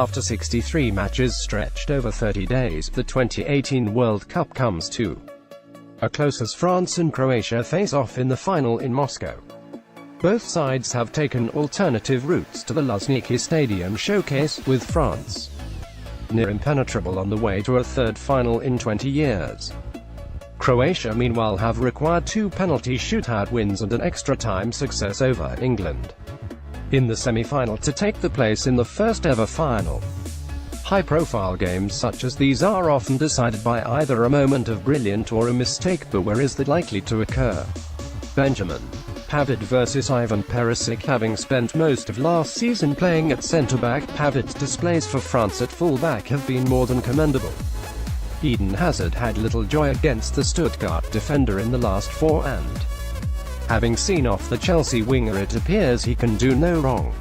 After 63 matches stretched over 30 days, the 2018 World Cup comes to a close as France and Croatia face off in the final in Moscow. Both sides have taken alternative routes to the Luzhniki Stadium showcase, with France near impenetrable on the way to a third final in 20 years. Croatia meanwhile have required 2 penalty shootout wins and an extra-time success over England in the semi-final to take the place in the first-ever final. High-profile games such as these are often decided by either a moment of brilliance or a mistake, but where is that likely to occur? Benjamin Pavard versus Ivan Perisic. Having spent most of last season playing at centre-back, Pavard's displays for France at full-back have been more than commendable. Eden Hazard had little joy against the Stuttgart defender in the last 4 and, having seen off the Chelsea winger, it appears he can do no wrong.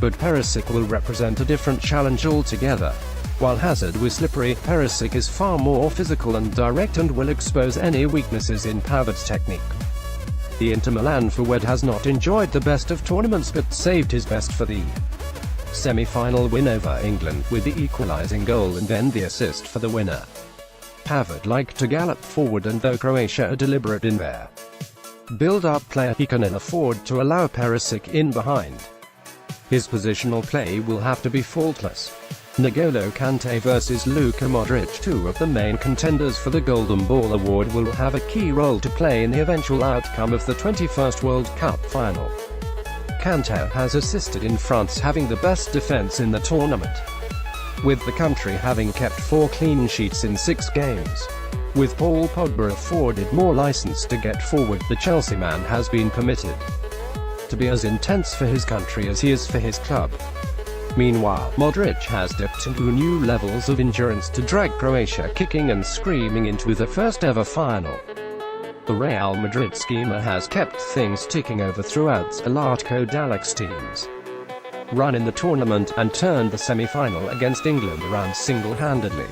But Perisic will represent a different challenge altogether. While Hazard was slippery, Perisic is far more physical and direct and will expose any weaknesses in Pavard's technique. The Inter Milan forward has not enjoyed the best of tournaments but saved his best for the semi-final win over England, with the equalising goal and then the assist for the winner. Pavard liked to gallop forward, and though Croatia are deliberate in their build-up play, he can afford to allow Perisic in behind. His positional play will have to be faultless. N'Golo Kante versus Luka Modric. 2 of the main contenders for the Golden Ball award will have a key role to play in the eventual outcome of the 21st World Cup final. Kante has assisted in France having the best defense in the tournament, with the country having kept 4 clean sheets in 6 games. With Paul Pogba afforded more license to get forward, the Chelsea man has been permitted to be as intense for his country as he is for his club. Meanwhile, Modric has dipped into new levels of endurance to drag Croatia kicking and screaming into the first-ever final. The Real Madrid schemer has kept things ticking over throughout Zlatko Dalic's team's run in the tournament, and turned the semi-final against England around single-handedly.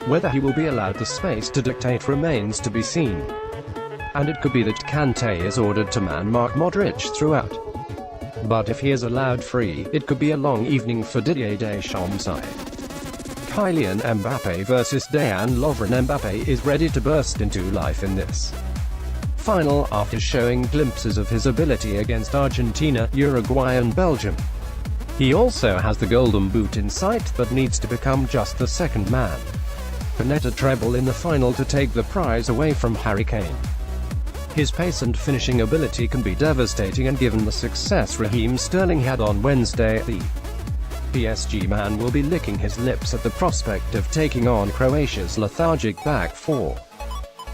Whether he will be allowed the space to dictate remains to be seen, and it could be that Kante is ordered to man-mark Modric throughout. But if he is allowed free, it could be a long evening for Didier Deschamps' side. Kylian Mbappe versus Dejan Lovren. Mbappe is ready to burst into life in this final, after showing glimpses of his ability against Argentina, Uruguay and Belgium. He also has the golden boot in sight, but needs to become just the second man to net a treble in the final to take the prize away from Harry Kane. His pace and finishing ability can be devastating, and given the success Raheem Sterling had on Wednesday, the PSG man will be licking his lips at the prospect of taking on Croatia's lethargic back 4.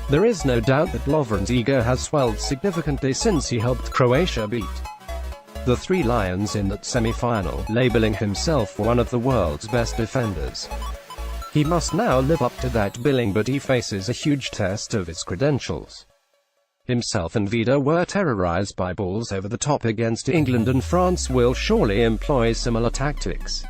There is no doubt that Lovren's ego has swelled significantly since he helped Croatia beat the 3 Lions in that semi-final, labeling himself one of the world's best defenders. He must now live up to that billing, but he faces a huge test of his credentials. Himself and Vida were terrorized by balls over the top against England, and France will surely employ similar tactics.